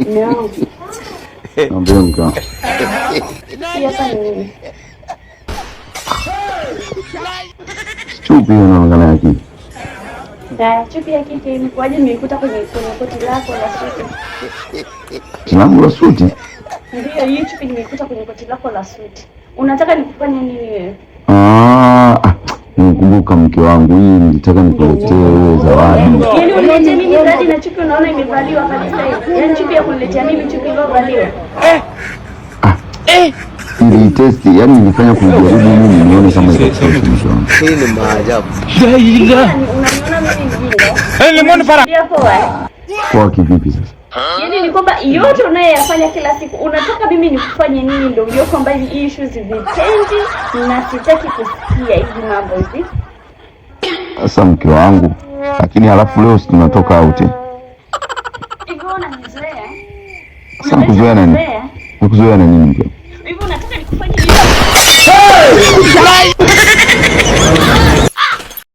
No. Naambia mka. Hapa ni nini? Chupi unaangalia yake. Chupi ya kike ni kwaje nimekuta kwenye koti lako la suti. Langu la suti? Ndio, hii chupi nimekuta kwenye koti lako la suti. Unataka nikufanye nini wewe? Nikumbuka mke wangu, hii nilitaka nikuletee wewe zawadi. Yaani uniletee mimi zawadi na chupi unaona imevaliwa kabisa hivi. Yaani chupi ya kuniletea mimi chupi iliyovaliwa. Ili test, yaani nilifanya kujaribu mimi nione kama itakuwa mke wangu. Hii ni maajabu. Unaniona mimi mjinga? Limoni para. Kwa kivipi sasa? Yaani ni kwamba yote unayofanya kila siku unataka mimi nikufanye nini ndio unajua kwamba hii issues vitendi na sitaki kusikia hizi mambo hizi. Sasa mke wangu, lakini halafu leo si tunatoka out. Hivyo unanizoea? Sasa kuzoea nani? Kuzoea na nini mke?